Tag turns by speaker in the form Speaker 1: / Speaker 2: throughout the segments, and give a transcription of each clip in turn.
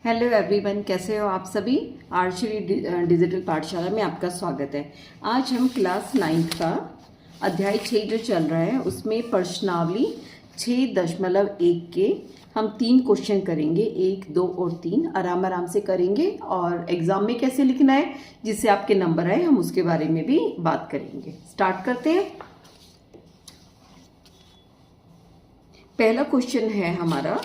Speaker 1: Hello everyone, कैसे हो आप सभी। आर्चरी डिजिटल पाठशाला में आपका स्वागत है। आज हम क्लास 9th का अध्याय 6 जो चल रहा है उसमें प्रश्नावली 6.1 के हम 3 क्वेश्चन करेंगे। 1, 2 और 3 आराम से करेंगे और एग्जाम में कैसे लिखना है जिससे आपके नंबर आए हम उसके बारे में भी बात करेंगे। स्टार्ट करते हैं। पहला क्वेश्चन है हमारा,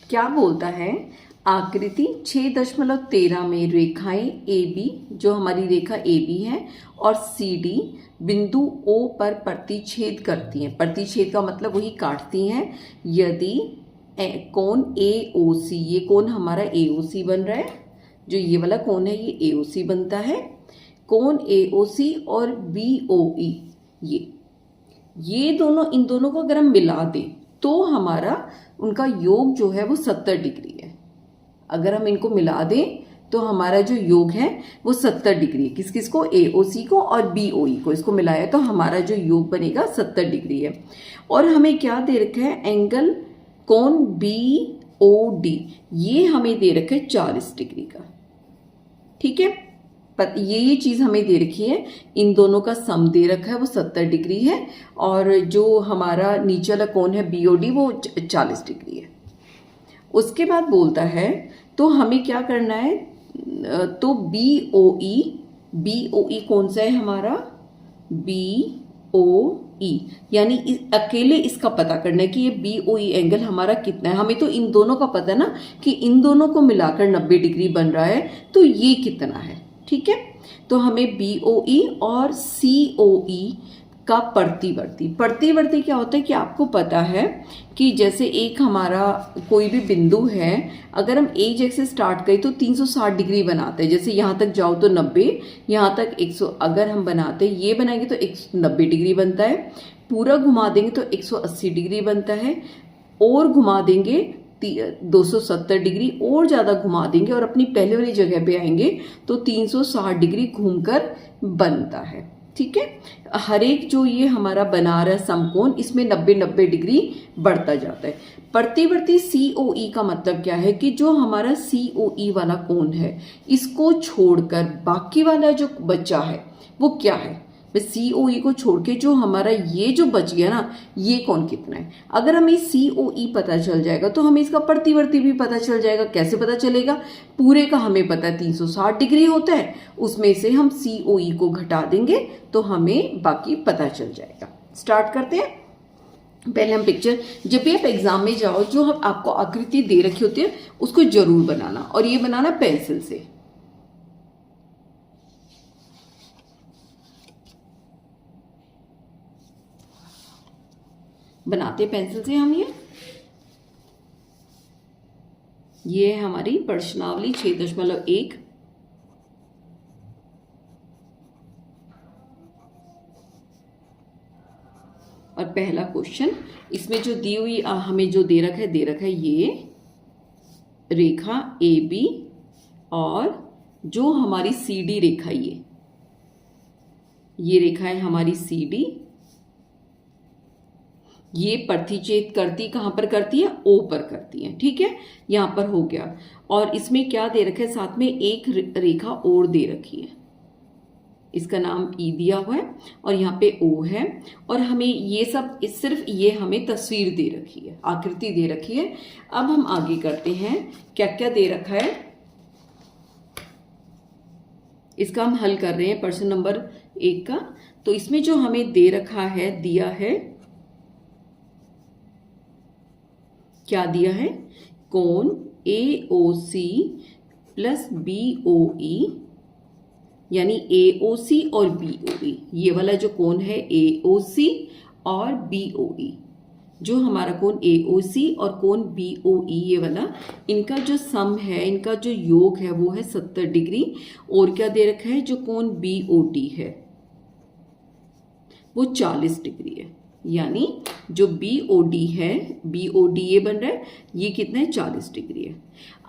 Speaker 1: क्या बोलता है, आकृति 6.13 में रेखाएं AB, जो हमारी रेखा AB है, और CD बिंदु O पर प्रतिच्छेद करती हैं। प्रतिच्छेद का मतलब वही काटती हैं। यदि कोण AOC, ये कोण हमारा AOC बन रहा है, जो ये वाला कोण है ये AOC बनता है। कोण AOC और BOE, ये दोनों, इन दोनों को अगर हम मिला दें तो हमारा उनका योग जो है वो 70 डिग्री है। अगर हम इनको मिला दें तो हमारा जो योग है वो 70 डिग्री है। किस किस को? AOC को और BOE को, इसको मिलाया तो हमारा जो योग बनेगा 70 डिग्री है। और हमें क्या दे रखा है? एंगल कोण BOD, ये हमें दे रखा है 40 डिग्री का। ठीक है, ये चीज़ हमें दे रखी है। इन दोनों का सम दे रखा है वो 70 डिग्री है, और जो हमारा नीचे वाला कोण है BOD वो 40 डिग्री है। उसके बाद बोलता है तो हमें क्या करना है, तो BOE कौन सा है हमारा? BOE, यानी अकेले इसका पता करना है कि ये BOE एंगल हमारा कितना है। हमें तो इन दोनों का पता ना कि इन दोनों को मिलाकर 90 डिग्री बन रहा है, तो ये कितना है। ठीक है, तो हमें BOE और COE का प्रतिवर्ती क्या होता है कि आपको पता है कि जैसे एक हमारा कोई भी बिंदु है, अगर हम एक जगह से स्टार्ट करें तो 360 डिग्री बनाते हैं। जैसे यहाँ तक जाओ तो 90, यहाँ तक 100, अगर हम बनाते हैं ये बनाएंगे तो 190 डिग्री बनता है। पूरा घुमा देंगे तो 180 डिग्री बनता है, और घुमा देंगे 270 डिग्री, और ज़्यादा घुमा देंगे और अपनी पहले वाली जगह पे आएंगे तो 360 डिग्री घूमकर बनता है। ठीक है, हर एक जो ये हमारा बना रहा है समकोण, इसमें 90 डिग्री बढ़ता जाता है। प्रतिवर्ती COE का मतलब क्या है कि जो हमारा COE वाला कोण है, इसको छोड़कर बाकी वाला जो बचा है वो क्या है? COE को छोड़ के जो हमारा ये जो बच गया ना, ये कोण कितना है। अगर हमें COE पता चल जाएगा तो हमें इसका प्रतिवर्ती भी पता चल जाएगा। कैसे पता चलेगा? पूरे का हमें पता है 360 डिग्री होता है, उसमें से हम COE को घटा देंगे तो हमें बाकी पता चल जाएगा। स्टार्ट करते हैं। पहले हम पिक्चर, जब भी आप एग्जाम में जाओ जो हम आपको आकृति दे रखी होती है उसको जरूर बनाना, और ये बनाना पेंसिल से। बनाते पेंसिल से हम ये है हमारी प्रश्नावली 6.1। और पहला क्वेश्चन, इसमें जो दी हुई हमें जो दे रखा है ये रेखा AB, और जो हमारी CD रेखा, ये रेखा है हमारी CD। ये प्रतिच्छेद करती कहाँ पर करती है? O पर करती है। ठीक है, यहाँ पर हो गया। और इसमें क्या दे रखा है? साथ में एक रेखा और दे रखी है, इसका नाम E दिया हुआ है, और यहाँ पे O है। और हमें ये सब, सिर्फ ये हमें तस्वीर दे रखी है, आकृति दे रखी है। अब हम आगे करते हैं, क्या क्या दे रखा है इसका हम हल कर रहे हैं प्रश्न नंबर 1 का। तो इसमें जो हमें दे रखा है, दिया है, क्या दिया है? कोण AOC प्लस BOE, यानी AOC और BOE, ये वाला जो कोण है AOC और BOE, जो हमारा कोण AOC और कोण BOE ये वाला, इनका जो सम है, इनका जो योग है वो है 70 डिग्री। और क्या दे रखा है? जो कोण BOD है वो 40 डिग्री है, यानी जो BOD है, BOD ये बन रहा है, ये कितना है? 40 डिग्री है।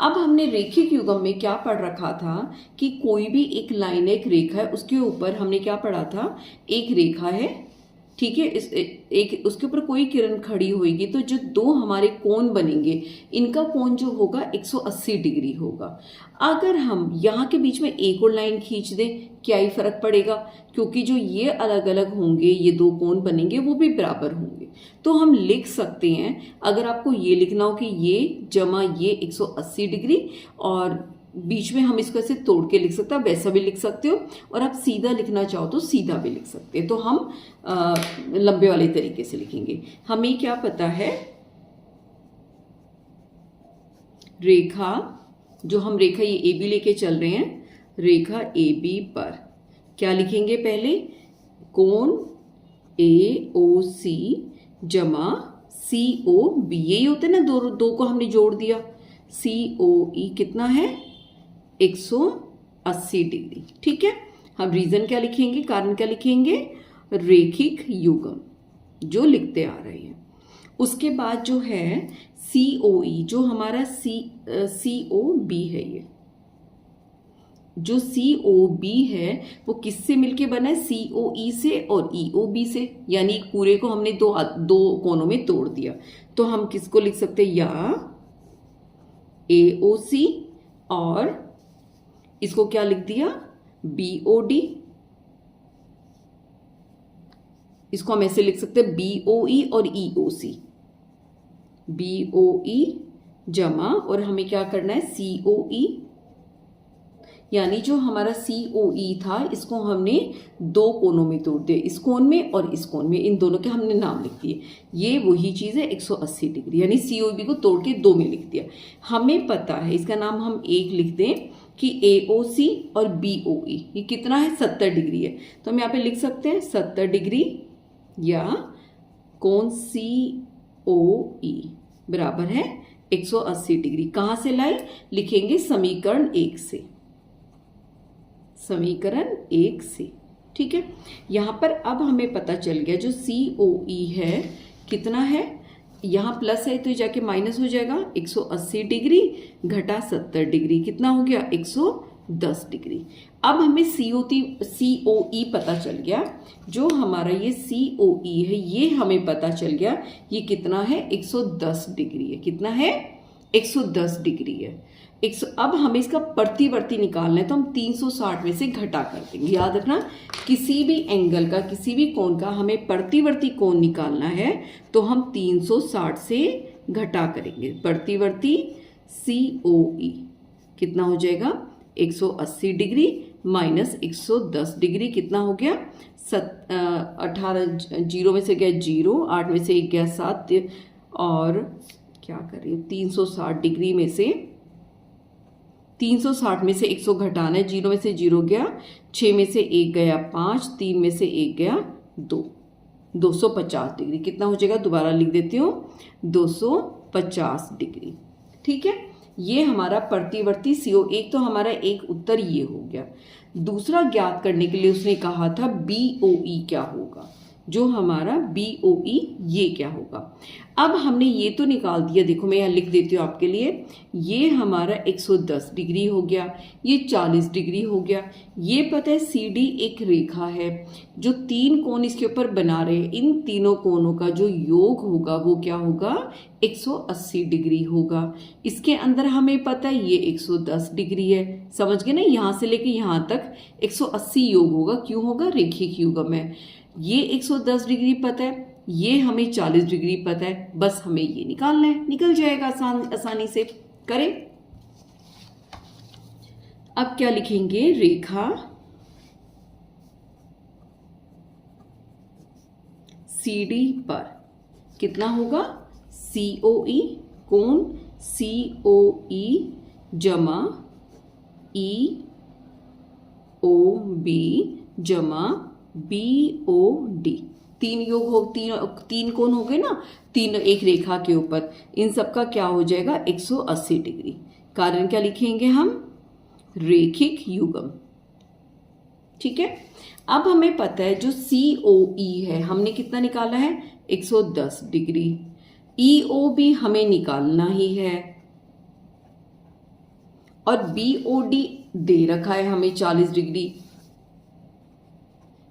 Speaker 1: अब हमने रेखिक युग्म में क्या पढ़ रखा था कि कोई भी एक लाइन, एक रेखा है, उसके ऊपर हमने क्या पढ़ा था? एक रेखा है, ठीक है। एक उसके ऊपर कोई किरण खड़ी होगी तो जो दो हमारे कोण बनेंगे, इनका कोण जो होगा 180 डिग्री होगा। अगर हम यहाँ के बीच में एक और लाइन खींच दें, क्या ही फर्क पड़ेगा, क्योंकि जो ये अलग अलग होंगे, ये दो कोण बनेंगे, वो भी बराबर होंगे। तो हम लिख सकते हैं, अगर आपको ये लिखना हो कि ये जमा ये 180 डिग्री, और बीच में हम इसको ऐसे तोड़ के लिख सकते हैं, वैसा भी लिख सकते हो, और आप सीधा लिखना चाहो तो सीधा भी लिख सकते हैं। तो हम लंबे वाले तरीके से लिखेंगे। हमें क्या पता है, रेखा, जो हम रेखा ये ए बी लेके चल रहे हैं, रेखा ए बी पर क्या लिखेंगे, पहले कोण ए ओ सी जमा सी ओ बी, यही होता है ना, दो को हमने जोड़ दिया, सी ओ ई कितना है 180 डिग्री। ठीक है। हम रीजन क्या लिखेंगे, कारण क्या लिखेंगे, रेखिक युग्म जो लिखते आ रहे हैं। उसके बाद जो है COE, जो हमारा COB है, ये जो COB है वो किससे मिलके बना है, COE से और EOB से, यानी पूरे को हमने दो कोनों में तोड़ दिया। तो हम किसको लिख सकते हैं, या AOC, और इसको क्या लिख दिया, BOD। इसको हम ऐसे लिख सकते हैं BOE और EOC, BOE जमा, और हमें क्या करना है COE, यानी जो हमारा COE था इसको हमने दो कोनों में तोड़ दिया, इस कोण में और इस कोण में, इन दोनों के हमने नाम लिख दिए। ये वही चीज़ है 180 डिग्री, यानी COB को तोड़ के दो में लिख दिया। हमें पता है, इसका नाम हम एक लिख दें कि AOC और BOE ये कितना है, 70 डिग्री है। तो हम यहाँ पे लिख सकते हैं 70 डिग्री, या कोण COE बराबर है 180 डिग्री। कहाँ से लाए, लिखेंगे समीकरण 1 से, समीकरण 1 से। ठीक है। यहाँ पर अब हमें पता चल गया जो COE है कितना है, यहाँ प्लस है तो जाके माइनस हो जाएगा, 180 डिग्री घटा 70 डिग्री कितना हो गया, 110 डिग्री। अब हमें COE पता चल गया, जो हमारा ये COE है ये हमें पता चल गया, ये कितना है, 110 डिग्री है। कितना है, 110 डिग्री है। अब हमें इसका प्रतिवर्ती निकालना है, तो हम 360 में से घटा कर देंगे। याद रखना, किसी भी एंगल का, किसी भी कोण का हमें प्रतिवर्ती कोण निकालना है तो हम 360 से घटा करेंगे। प्रतिवर्ती COE कितना हो जाएगा, 180 डिग्री माइनस 110 डिग्री कितना हो गया, 18 जीरो में से गया 0, 8 में से 1 गया 7, और क्या कर रही हूँ, 360 डिग्री में से 360 में से 100 घटाना है, 0 में से 0 गया, 6 में से 1 गया 5, 3 में से 1 गया 2, 250 डिग्री कितना हो जाएगा, दोबारा लिख देती हूँ 250 डिग्री। ठीक है। ये हमारा प्रतिवर्ती CO, एक तो हमारा एक उत्तर ये हो गया। दूसरा ज्ञात करने के लिए उसने कहा था BOE क्या होगा, जो हमारा BOE ये क्या होगा। अब हमने ये तो निकाल दिया, देखो मैं यहाँ लिख देती हूँ आपके लिए, ये हमारा 110 डिग्री हो गया, ये 40 डिग्री हो गया। ये पता है CD एक रेखा है, जो तीन कोण इसके ऊपर बना रहे हैं, इन तीनों कोणों का जो योग होगा वो क्या होगा, 180 डिग्री होगा। इसके अंदर हमें पता है ये 110 डिग्री है, समझ गए ना, यहाँ से लेके यहाँ तक 180 योग होगा। क्यों होगा, रेखिक युग्म है। ये 110 डिग्री पता है, ये हमें 40 डिग्री पता है, बस हमें ये निकालना है, निकल जाएगा आसानी से। करें। अब क्या लिखेंगे, रेखा CD पर कितना होगा, COE, कोण COE जमा EOB जमा BOD, तीन योग हो, तीन कोण हो गए ना, तीन एक रेखा के ऊपर, इन सब का क्या हो जाएगा, 180 डिग्री। कारण क्या लिखेंगे हम, रेखिक युग्म। ठीक है। अब हमें पता है जो COE है हमने कितना निकाला है, 110 डिग्री। EOB हमें निकालना ही है, और BOD दे रखा है हमें 40 डिग्री।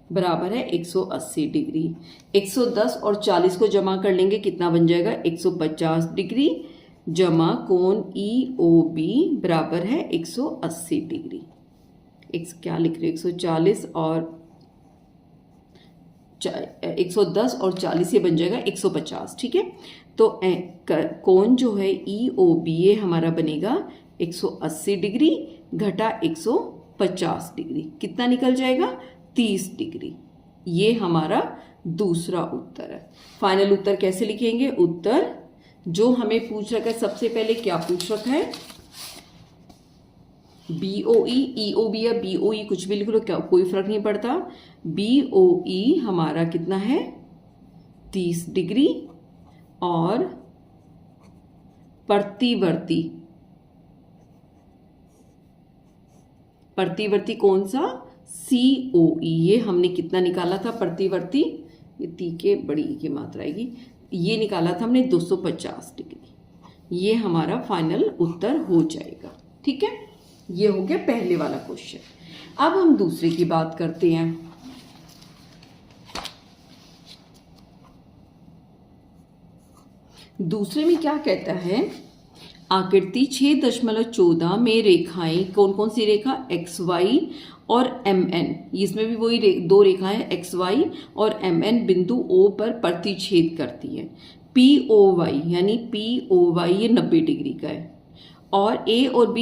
Speaker 1: बराबर है 180 डिग्री। 110 और 40 को जमा कर लेंगे, कितना बन जाएगा 150 डिग्री जमा कोण EOB बराबर है 180 डिग्री। क्या लिख रहे हैं 140 और 110 और 40 ये बन जाएगा 150। ठीक है, तो कोण जो है EOBA हमारा बनेगा 180 डिग्री घटा 150 डिग्री, कितना निकल जाएगा 30 डिग्री। ये हमारा दूसरा उत्तर है। फाइनल उत्तर कैसे लिखेंगे? उत्तर जो हमें पूछ रखा है, सबसे पहले क्या पूछ रखा है? BOE, EOB या BOE कुछ भी लिख लो, क्या कोई फर्क नहीं पड़ता। BOE हमारा कितना है 30 डिग्री और प्रतिवर्ती कौन सा? COE। ये हमने कितना निकाला था प्रतिवर्ती? ये ती के बड़ी की मात्रा आएगी, ये निकाला था हमने 250 डिग्री। ये हमारा फाइनल उत्तर हो जाएगा। ठीक है, ये हो गया पहले वाला क्वेश्चन। अब हम दूसरे की बात करते हैं। दूसरे में क्या कहता है? आकृति 6.14 में रेखाएं, कौन कौन सी रेखा? XY और MN। इसमें भी वही दो रेखाएं XY और MN बिंदु O पर प्रतिच्छेद करती है। POY यानी POY ये 90 डिग्री का है और A और B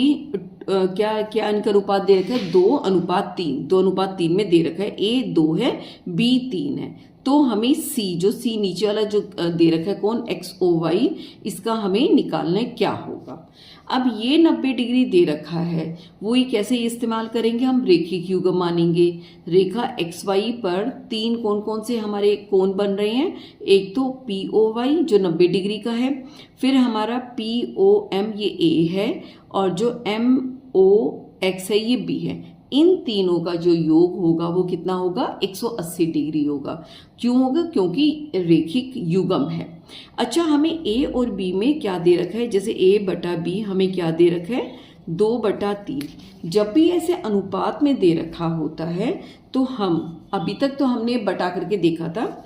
Speaker 1: क्या क्या इनका अनुपात दे रखा है? 2:3। 2:3 में दे रखा है। A 2 है, B 3 है। तो हमें C, जो C नीचे वाला जो दे रखा है कौन? XOY, इसका हमें निकालना है क्या होगा। अब ये 90 डिग्री दे रखा है, वो ही कैसे इस्तेमाल करेंगे हम? रेखिक युग्म मानेंगे। रेखा XY पर 3 कौन कौन से हमारे कोण बन रहे हैं? एक तो POY जो 90 डिग्री का है, फिर हमारा POM ये A है और जो MOX है ये B है। इन तीनों का जो योग होगा वो कितना होगा? 180 डिग्री होगा। क्यों होगा? क्योंकि रेखिक युग्म है। अच्छा, हमें A और B में क्या दे रखा है? जैसे A/B हमें क्या दे रखा है? 2/3। जब भी ऐसे अनुपात में दे रखा होता है तो हम, अभी तक तो हमने बटा करके देखा था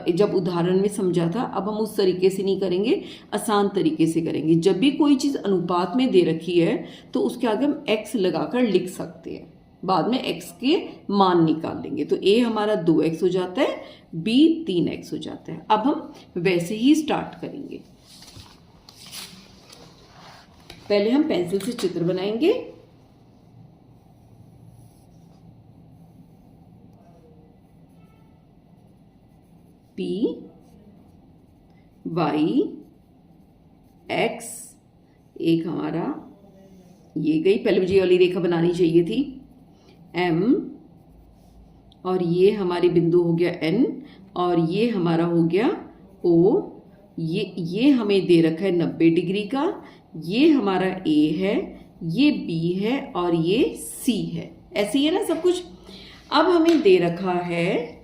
Speaker 1: जब उदाहरण में समझा था, अब हम उस तरीके से नहीं करेंगे, आसान तरीके से करेंगे। जब भी कोई चीज़ अनुपात में दे रखी है तो उसके आगे हम x लगाकर लिख सकते हैं, बाद में x के मान निकाल लेंगे। तो a हमारा 2x हो जाता है, b 3x हो जाता है। अब हम वैसे ही स्टार्ट करेंगे। पहले हम पेंसिल से चित्र बनाएंगे। P Y X, एक हमारा ये गई, पहले मुझे ये वाली रेखा बनानी चाहिए थी, M, और ये हमारे बिंदु हो गया N, और ये हमारा हो गया O। ये हमें दे रखा है 90 डिग्री का, ये हमारा A है, ये B है और ये C है। ऐसे ही है ना सब कुछ। अब हमें दे रखा है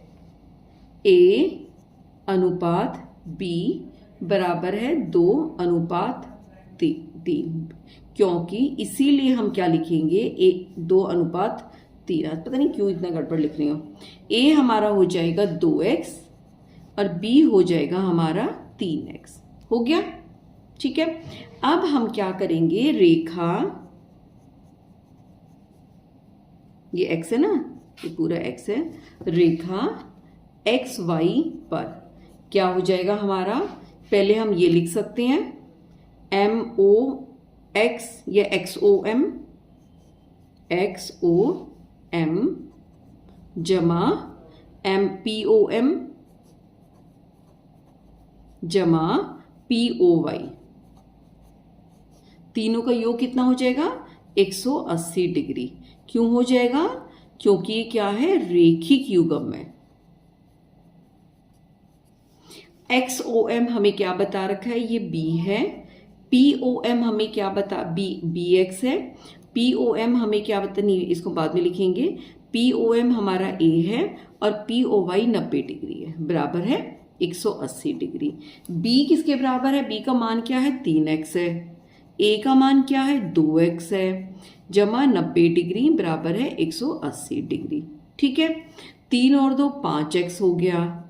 Speaker 1: A अनुपात B बराबर है 2:3, क्योंकि इसीलिए हम क्या लिखेंगे? 2:3। पता नहीं क्यों इतना गड़बड़ लिख रही हूँ। A हमारा हो जाएगा 2x और B हो जाएगा हमारा 3x। हो गया? ठीक है। अब हम क्या करेंगे? रेखा, ये x है ना, ये पूरा x है, रेखा XY पर क्या हो जाएगा हमारा? पहले हम ये लिख सकते हैं MOX या XOM जमा POM जमा POY। तीनों का योग कितना हो जाएगा? 180 डिग्री। क्यों हो जाएगा? क्योंकि ये क्या है? रेखिक युग्म है। XOM हमें क्या बता रखा है? ये B है। POM हमें क्या बता? BX है। POM हमें क्या बता? नहीं, इसको बाद में लिखेंगे। POM हमारा A है और POY 90 डिग्री है, बराबर है 180 डिग्री। B किसके बराबर है? B का मान क्या है? 3x है। A का मान क्या है? 2x है, जमा 90 डिग्री बराबर है 180 डिग्री। ठीक है, 3 और 2 5x हो गया।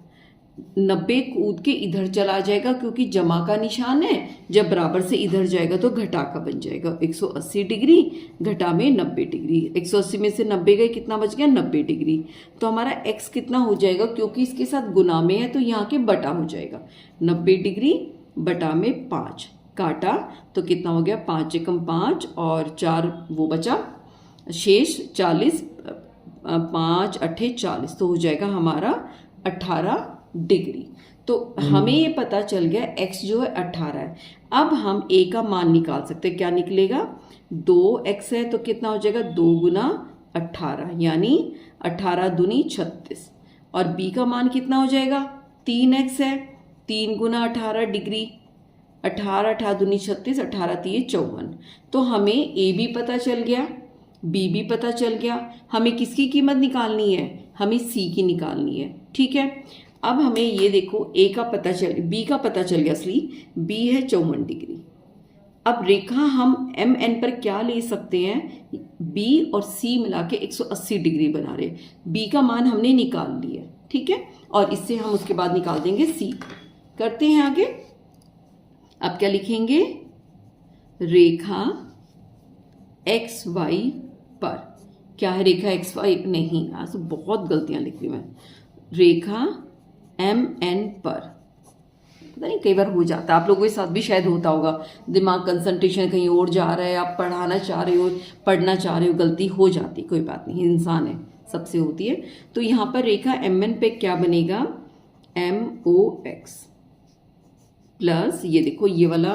Speaker 1: 90 कूद के इधर चला जाएगा क्योंकि जमा का निशान है, जब बराबर से इधर जाएगा तो घटा का बन जाएगा। 180 डिग्री घटा में 90 डिग्री, 180 में से 90 गए, कितना बच गया 90 डिग्री। तो हमारा x कितना हो जाएगा, क्योंकि इसके साथ गुना में है तो यहाँ के बटा हो जाएगा। 90 डिग्री बटा में 5 काटा तो कितना हो गया, 5 एकम 5 और 4 वो बचा शेष 40, 5 अट्ठे 40, तो हो जाएगा हमारा 18 डिग्री। तो हमें ये पता चल गया x जो है 18 है। अब हम a का मान निकाल सकते हैं, क्या निकलेगा, 2x है तो कितना हो जाएगा 2 गुना 18 यानी 18 दूनी 36, और b का मान कितना हो जाएगा 3x है, 3 गुना 18 डिग्री, 18 18 दूनी 36, 18 3 54। तो हमें a भी पता चल गया, b भी पता चल गया। हमें किसकी कीमत निकालनी है, हमें c की निकालनी है। ठीक है, अब हमें ये देखो a का पता चल, b का पता चल गया, असली b है 54 डिग्री। अब रेखा हम एम एन पर क्या ले सकते हैं, b और c मिला के 180 डिग्री बना रहे। b का मान हमने निकाल लिया, ठीक है, और इससे हम उसके बाद निकाल देंगे c। करते हैं आगे। अब क्या लिखेंगे, रेखा एक्स वाई पर, क्या है रेखा एक्स वाई, नहीं आज तो बहुत गलतियां लिख ली मैं, रेखा एम एन पर, पता नहीं कई बार हो जाता है, आप लोगों के साथ भी शायद होता होगा, दिमाग कंसंट्रेशन कहीं और जा रहा है, आप पढ़ाना चाह रहे हो, पढ़ना चाह रहे हो, गलती हो जाती, कोई बात नहीं, इंसान है, सबसे होती है। तो यहाँ पर रेखा एम एन पे क्या बनेगा, एम ओ एक्स प्लस ये देखो ये वाला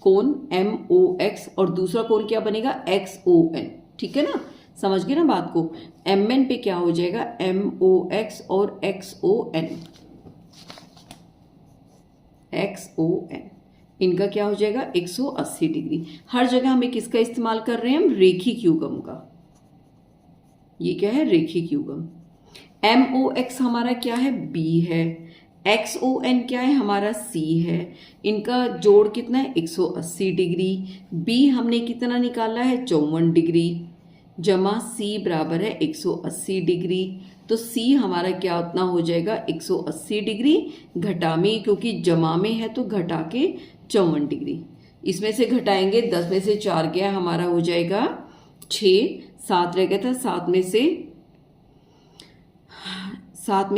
Speaker 1: कोण एम ओ एक्स, और दूसरा कोण क्या बनेगा एक्स ओ एन। ठीक है ना, समझ गए ना बात को। एम एन पे क्या हो जाएगा, एम ओ एक्स और X O N, X O N, इनका क्या हो जाएगा 180 डिग्री। हर जगह हमें किसका इस्तेमाल कर रहे हैं हम, रेखिक युग्म का। ये क्या है, रेखिक युग्म। एम ओ एक्स हमारा क्या है, बी है, एक्स ओ एन क्या है हमारा, सी है, इनका जोड़ कितना है 180 डिग्री। बी हमने कितना निकाला है 54 डिग्री, जमा सी बराबर है 180 डिग्री। तो सी हमारा क्या उतना हो जाएगा 180 डिग्री घटा में, क्योंकि जमा में है तो घटा के 54 डिग्री। इसमें से घटाएंगे, 10 में से 4 गया हमारा हो जाएगा 6, 7 रह गया था, 7 में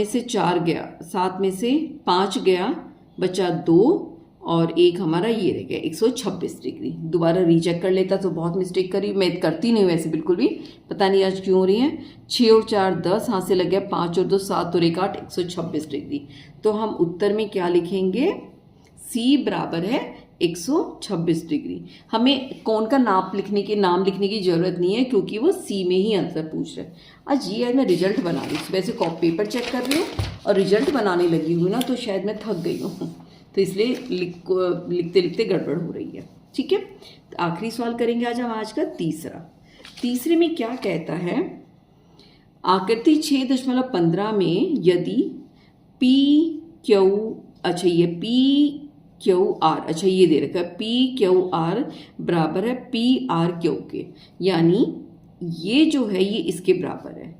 Speaker 1: से 4 गया, 7 में से 5 गया, बचा 2 और 1 हमारा ये रह गया 126 डिग्री। दोबारा रीचेक कर लेता तो बहुत मिस्टेक करी, मैं करती नहीं वैसे बिल्कुल भी, पता नहीं आज क्यों हो रही है। 6 और 4 10, हाथ से लग गया, 5 और 2 7 और 1 8, 126 डिग्री। तो हम उत्तर में क्या लिखेंगे, C बराबर है 126 डिग्री। हमें कोण का नाम लिखने की जरूरत नहीं है, क्योंकि वो C में ही आंसर पूछ रहा है। आज ये मैं रिजल्ट बना रही हूँ, वैसे कॉपी पेपर चेक कर रही हूँ और रिजल्ट बनाने लगी हूँ ना, तो शायद मैं थक गई हूँ, तो इसलिए लिखते लिखते गड़बड़ हो रही है। ठीक है, तो आखिरी सवाल करेंगे आज हम, आज का तीसरे में क्या कहता है, आकृति 6.15 में यदि P Q, अच्छा ये P Q R, अच्छा ये दे रखा है P Q R बराबर है P R Q के, यानी ये जो है ये इसके बराबर है,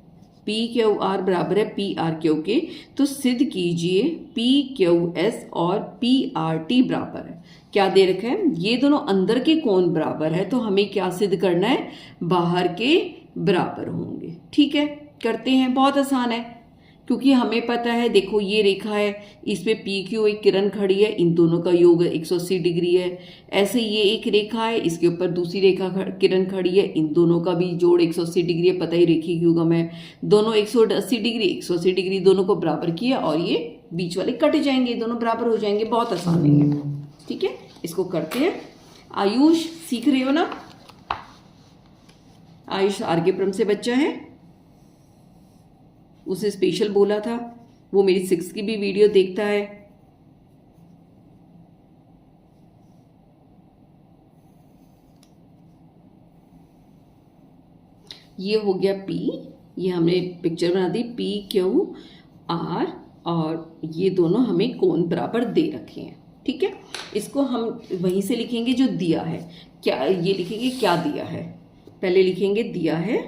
Speaker 1: P Q R बराबर है P R Q के, तो सिद्ध कीजिए P Q S और P R T बराबर है। क्या दे रखा है, ये दोनों अंदर के कोण बराबर है, तो हमें क्या सिद्ध करना है, बाहर के बराबर होंगे। ठीक है, करते हैं, बहुत आसान है, क्योंकि हमें पता है, देखो ये रेखा है, इसमें पी क्यू एक किरण खड़ी है, इन दोनों का योग 180 डिग्री है। ऐसे ये एक रेखा है, इसके ऊपर दूसरी रेखा किरण खड़ी है, इन दोनों का भी जोड़ 180 डिग्री है, पता ही रेखिक युग्म है। दोनों 180 डिग्री 180 डिग्री दोनों को बराबर किया और ये बीच वाले कट जाएंगे, दोनों बराबर हो जाएंगे, बहुत आसान नहीं है। ठीक है, इसको करते हैं। आयुष सीख रहे हो ना, आयुष आर के क्रम से बच्चा है, उसे स्पेशल बोला था, वो मेरी 6 की भी वीडियो देखता है। ये हो गया P, ये हमने पिक्चर बना दी P Q R, और ये दोनों हमें कोण बराबर दे रखे हैं। ठीक है, इसको हम वहीं से लिखेंगे जो दिया है, क्या ये लिखेंगे क्या दिया है, पहले लिखेंगे दिया है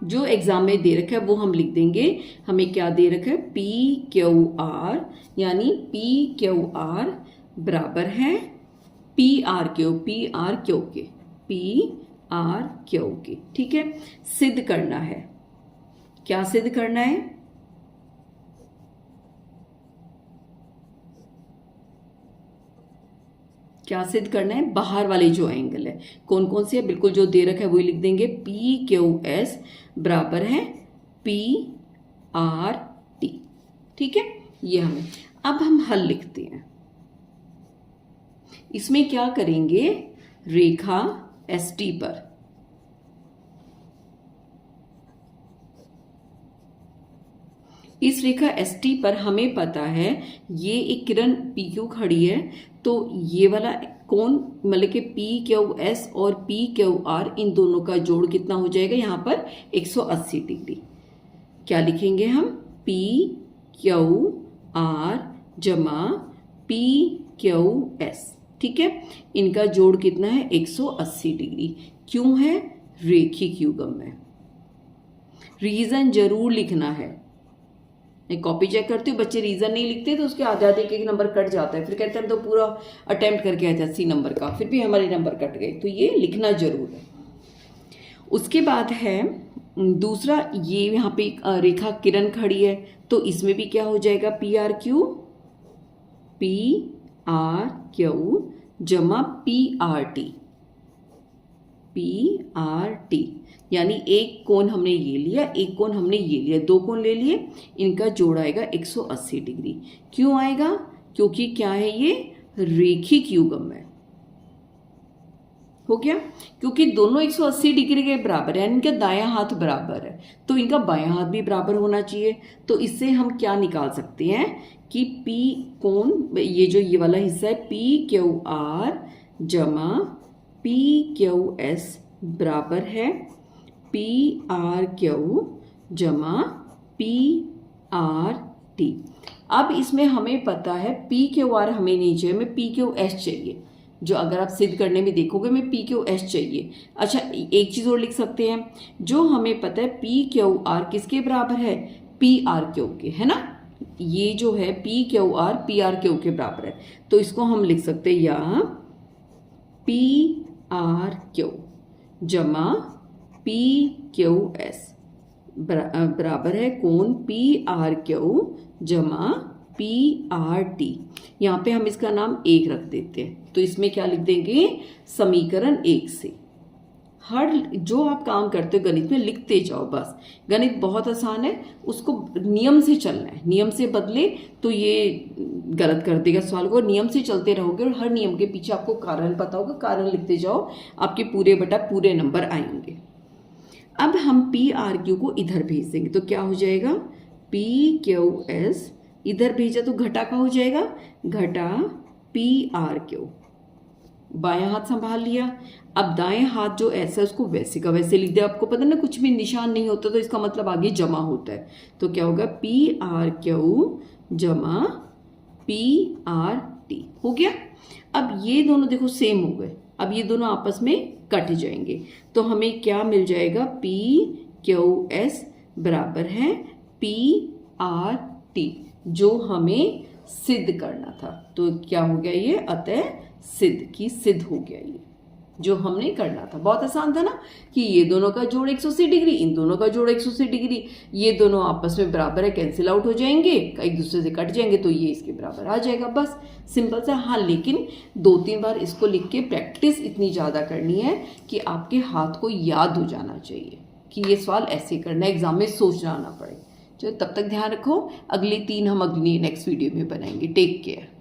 Speaker 1: जो एग्जाम में दे रखा है वो हम लिख देंगे। हमें क्या दे रखा है, PQR, यानी PQR बराबर है PRQ के, PRQ के। ठीक है, सिद्ध करना है। क्या सिद्ध करना है, क्या सिद्ध करना है, बाहर वाले जो एंगल है कौन कौन से है, बिल्कुल जो दे रखा है वही लिख देंगे। PQS बराबर है PRT। ठीक है, ये हमें, अब हम हल लिखते हैं। इसमें क्या करेंगे, रेखा ST पर इस रेखा ST पर हमें पता है ये एक किरण PQ खड़ी है, तो ये वाला कोण मतलब कि PQS और PQR इन दोनों का जोड़ कितना हो जाएगा, यहाँ पर 180 डिग्री। क्या लिखेंगे हम, PQR जमा PQS। ठीक है, इनका जोड़ कितना है, 180 डिग्री। क्यों है, रेखिक युग्म है। रीजन जरूर लिखना है। कॉपी चेक करती हूँ, बच्चे रीजन नहीं लिखते तो उसके आधे आधे एक नंबर कट जाता है, फिर कहते हैं तो पूरा अटेम्प्ट करके आया था 80 नंबर का, फिर भी हमारे नंबर कट गए। तो ये लिखना जरूर है। उसके बाद है दूसरा, ये यहाँ पे रेखा किरण खड़ी है, तो इसमें भी क्या हो जाएगा, PRQ जमा PRT, यानी एक कोण हमने ये लिया, एक कोण हमने ये लिया, दो कोण ले लिए, इनका जोड़ आएगा 180 डिग्री। क्यों आएगा, क्योंकि क्या है, ये रेखिक युग्म है। हो गया, क्योंकि दोनों 180 डिग्री के बराबर है, इनका दायां हाथ बराबर है, तो इनका बायां हाथ भी बराबर होना चाहिए। तो इससे हम क्या निकाल सकते हैं कि P कोण, ये वाला हिस्सा है PQR जमा PQS बराबर है PRQ जमा PRT। अब इसमें हमें पता है PQR हमें नहीं चाहिए, हमें PQS चाहिए। जो अगर आप सिद्ध करने में देखोगे मैं PQS चाहिए। अच्छा, एक चीज और लिख सकते हैं, जो हमें पता है PQR किसके बराबर है, PRQ के, है ना। ये जो है PQR PRQ के बराबर है, तो इसको हम लिख सकते हैं यहाँ PRQ जमा PQS बराबर है कोण PRQ जमा PRT। यहाँ पे हम इसका नाम 1 रख देते हैं, तो इसमें क्या लिख देंगे, समीकरण 1 से। हर जो आप काम करते हो गणित में लिखते जाओ, बस गणित बहुत आसान है, उसको नियम से चलना है। नियम से बदले तो ये गलत कर देगा सवाल को। नियम से चलते रहोगे और हर नियम के पीछे आपको कारण पता होगा, कारण लिखते जाओ, आपके पूरे बटा पूरे नंबर आएंगे। अब हम PRQ को इधर भेज देंगे, तो क्या हो जाएगा, PQS इधर भेजा तो घटा का हो जाएगा, घटा PRQ। बायां हाथ संभाल लिया। अब दाएं हाथ जो ऐसा है उसको वैसे का वैसे लिख दिया। आपको पता ना, कुछ भी निशान नहीं होता तो इसका मतलब आगे जमा होता है, तो क्या होगा, PRQ जमा PRT हो गया। अब ये दोनों देखो सेम हो गए, अब ये दोनों आपस में कट जाएंगे, तो हमें क्या मिल जाएगा, PQS बराबर है PRT, जो हमें सिद्ध करना था। तो क्या हो गया ये, अतः सिद्ध हो गया ये जो हमने करना था। बहुत आसान था ना, कि ये दोनों का जोड़ 180 डिग्री, इन दोनों का जोड़ 180 डिग्री, ये दोनों आपस में बराबर है, कैंसिल आउट हो जाएंगे, एक दूसरे से कट जाएंगे, तो ये इसके बराबर आ जाएगा। बस सिंपल सा। हाँ, लेकिन 2-3 बार इसको लिख के प्रैक्टिस इतनी ज़्यादा करनी है कि आपके हाथ को याद हो जाना चाहिए कि ये सवाल ऐसे करना है, एग्जाम में सोचना ना पड़े। चलो, तब तक ध्यान रखो। अगली 3 हम अगली नेक्स्ट वीडियो में बनाएंगे। Take care.